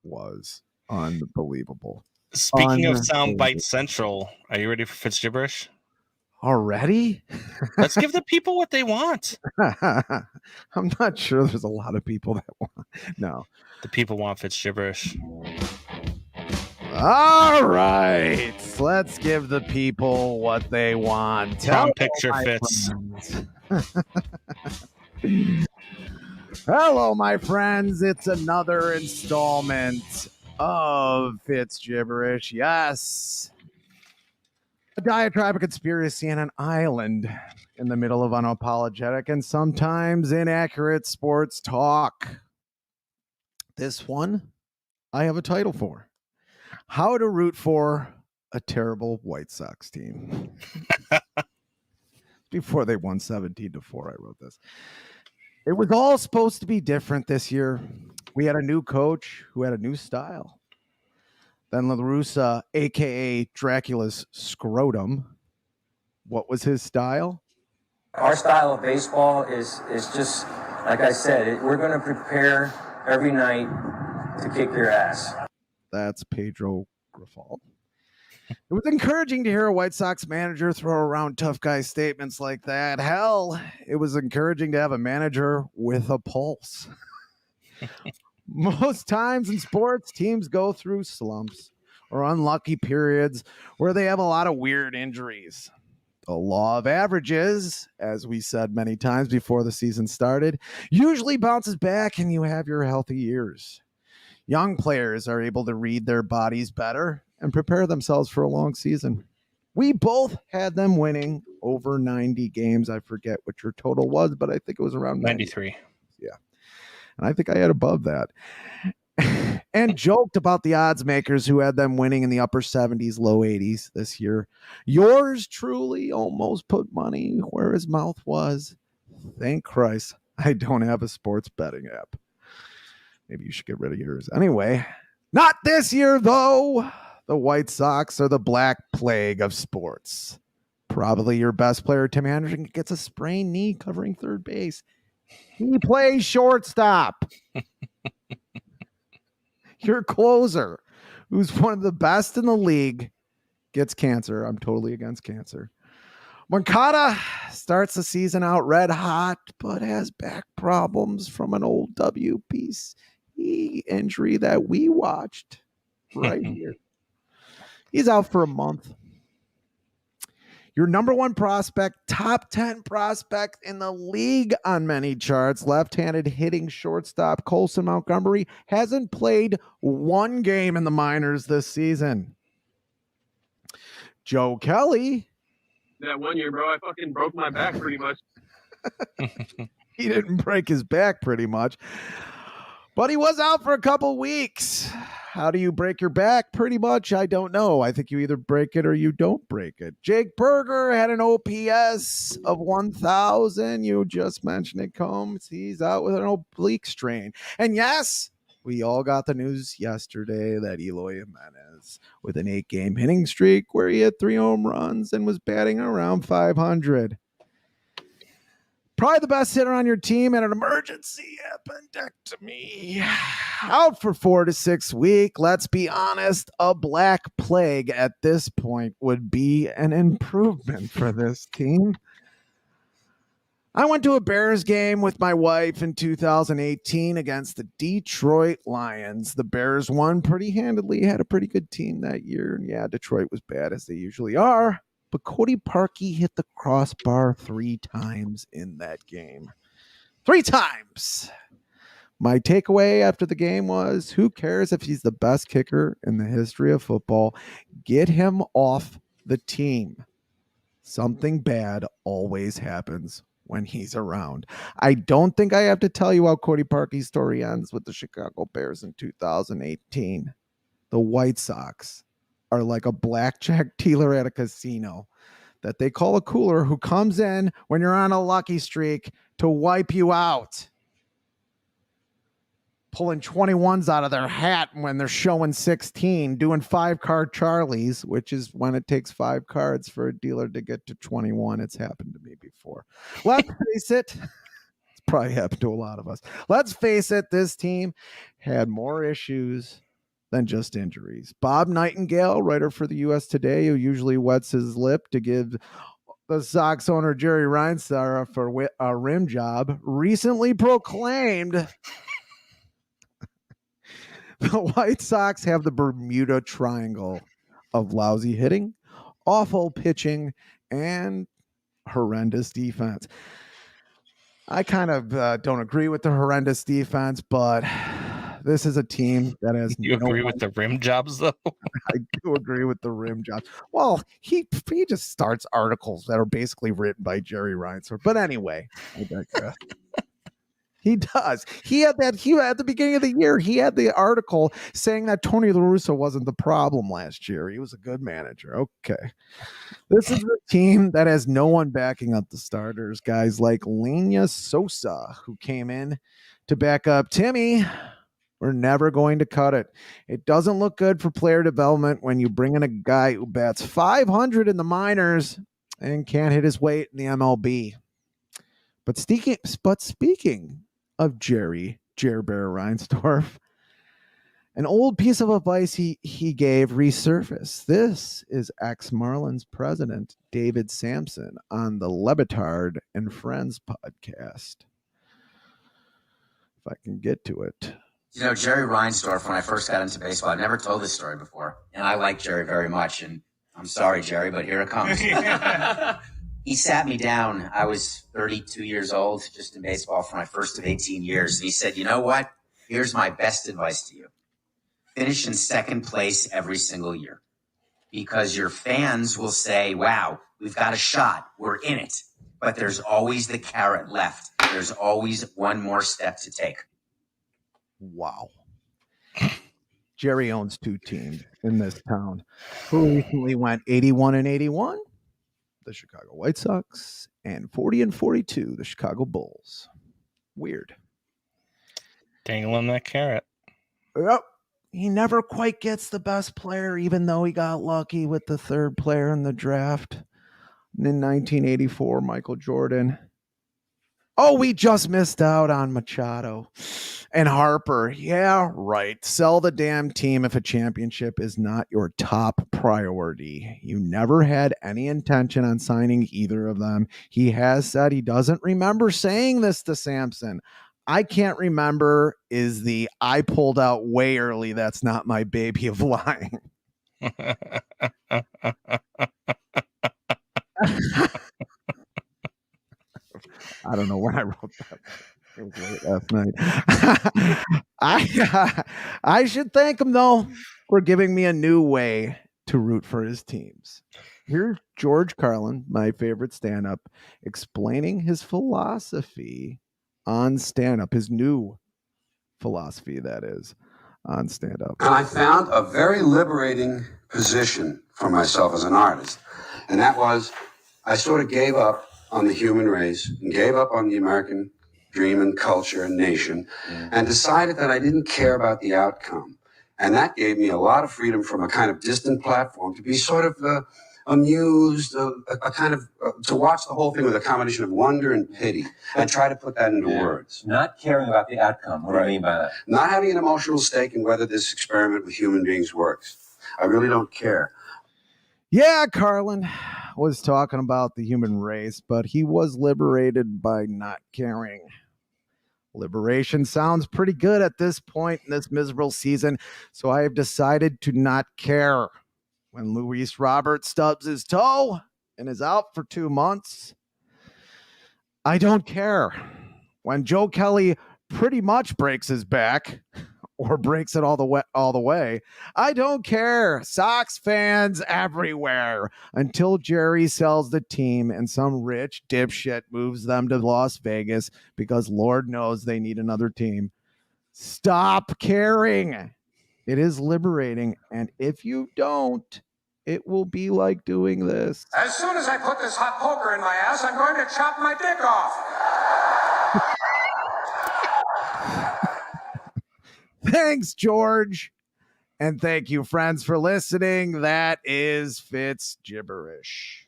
was unbelievable. Speaking of Soundbite Central, are you ready for Fitzgibberish? Already? Let's give the people what they want. I'm not sure there's a lot of people that want. No. The people want Fitzgibberish. All right. Let's give the people what they want. Prom picture Fitz. Hello, my friends. It's another installment of Fitzgibberish. Yes. A diatribe, a conspiracy, and an island in the middle of unapologetic and sometimes inaccurate sports talk. This one, I have a title for. How to root for a terrible White Sox team. Before they won 17-4, I wrote this. It was all supposed to be different this year. We had a new coach who had a new style. Then La Russa, a.k.a. Dracula's scrotum. What was his style? Our style of baseball is just, like I said, we're going to prepare every night to kick your ass. That's Pedro Grifol. It was encouraging to hear a White Sox manager throw around tough guy statements like that. Hell, it was encouraging to have a manager with a pulse. Most times in sports, teams go through slumps or unlucky periods where they have a lot of weird injuries. The law of averages, as we said many times before the season started, usually bounces back and you have your healthy years. Young players are able to read their bodies better and prepare themselves for a long season. We both had them winning over 90 games. I forget what your total was, but I think it was around 93. Yeah. And I think I had above that. And joked about the odds makers who had them winning in the upper 70s, low 80s this year. Yours truly almost put money where his mouth was. Thank Christ I don't have a sports betting app. Maybe you should get rid of yours. Anyway, not this year, though. The White Sox are the black plague of sports. Probably your best player, Tim Anderson, gets a sprained knee covering third base. He plays shortstop. Your closer, who's one of the best in the league, gets cancer. I'm totally against cancer. Moncada starts the season out red hot, but has back problems from an old WBC injury that we watched right here. He's out for a month. Your number one prospect, top 10 prospect in the league on many charts, left-handed hitting shortstop Colson Montgomery hasn't played one game in the minors this season. Joe Kelly. That 1 year, bro, I fucking broke my back pretty much. He didn't break his back pretty much, but he was out for a couple weeks. How do you break your back? Pretty much, I don't know. I think you either break it or you don't break it. Jake Berger had an OPS of 1,000. You just mentioned it, Combs. He's out with an oblique strain. And yes, we all got the news yesterday that Eloy Jimenez, with an 8-game hitting streak where he had 3 home runs and was batting around 500. Probably the best hitter on your team and an emergency appendectomy. Out for 4 to 6 weeks. Let's be honest, a black plague at this point would be an improvement for this team. I went to a Bears game with my wife in 2018 against the Detroit Lions. The Bears won pretty handedly, had a pretty good team that year. And yeah, Detroit was bad as they usually are. But Cody Parkey hit the crossbar 3 times in that game. 3 times. My takeaway after the game was, who cares if he's the best kicker in the history of football? Get him off the team. Something bad always happens when he's around. I don't think I have to tell you how Cody Parkey's story ends with the Chicago Bears in 2018. The White Sox are like a blackjack dealer at a casino that they call a cooler who comes in when you're on a lucky streak to wipe you out. Pulling 21s out of their hat when they're showing 16, doing 5-card Charlies, which is when it takes 5 cards for a dealer to get to 21. It's happened to me before. Let's face it. It's probably happened to a lot of us. Let's face it. This team had more issues than just injuries. Bob Nightingale, writer for the U.S. Today, who usually wets his lip to give the Sox owner Jerry Reinsdorf for a rim job, recently proclaimed the White Sox have the Bermuda Triangle of lousy hitting, awful pitching, and horrendous defense. I kind of don't agree with the horrendous defense, but this is a team that has You agree with the rim jobs, though? I do agree with the rim job. Well, he just starts articles that are basically written by Jerry Reinsdorf. But anyway, I digress. He does. He at the beginning of the year, he had the article saying that Tony La Russa wasn't the problem last year. He was a good manager. Okay. This is a team that has no one backing up the starters. Guys like Lena Sosa, who came in to back up Timmy. We're never going to cut it. It doesn't look good for player development when you bring in a guy who bats .500 in the minors and can't hit his weight in the MLB. But speaking of Jerry Bear Reinsdorf, an old piece of advice he gave resurfaced. This is ex-Marlins president David Sampson on the Lebitard and Friends podcast. If I can get to it. You know, Jerry Reinsdorf, when I first got into baseball, I've never told this story before, and I like Jerry very much, and I'm sorry, Jerry, but here it comes. He sat me down. I was 32 years old, just in baseball for my first of 18 years, and he said, you know what? Here's my best advice to you. Finish in second place every single year, because your fans will say, wow, we've got a shot. We're in it. But there's always the carrot left. There's always one more step to take. Wow. Jerry owns two teams in this town who recently went 81-81, the Chicago White Sox, and 40-42, the Chicago Bulls. Weird. Dangle him that carrot. Yep. He never quite gets the best player, even though he got lucky with the third player in the draft in 1984, Michael Jordan. Oh, we just missed out on Machado and Harper. Yeah, right. Sell the damn team if a championship is not your top priority. You never had any intention on signing either of them. He has said he doesn't remember saying this to Sampson. I can't remember is the I pulled out way early. That's not my baby of lying. I don't know when I wrote that. It was late last night. I should thank him, though, for giving me a new way to root for his teams. Here's George Carlin, my favorite stand-up, explaining his philosophy on stand-up, his new philosophy, that is, on stand-up. And I found a very liberating position for myself as an artist. And that was, I sort of gave up on the human race and gave up on the American dream and culture and nation and decided that I didn't care about the outcome. And that gave me a lot of freedom from a kind of distant platform to be sort of amused, a kind of, to watch the whole thing with a combination of wonder and pity and try to put that into words. Not caring about the outcome. What do you mean by that? Not having an emotional stake in whether this experiment with human beings works. I really don't care. Yeah, Carlin was talking about the human race, but he was liberated by not caring. Liberation sounds pretty good at this point in this miserable season, so I have decided to not care. When Luis Robert stubs his toe and is out for 2 months, I don't care. When Joe Kelly pretty much breaks his back or breaks it all the way, I don't care. Sox fans everywhere until Jerry sells the team and some rich dipshit moves them to Las Vegas because Lord knows they need another team. Stop caring. It is liberating, and if you don't, it will be like doing this. As soon as I put this hot poker in my ass, I'm going to chop my dick off. Thanks, George. And thank you, friends, for listening. That is Fitzgibberish.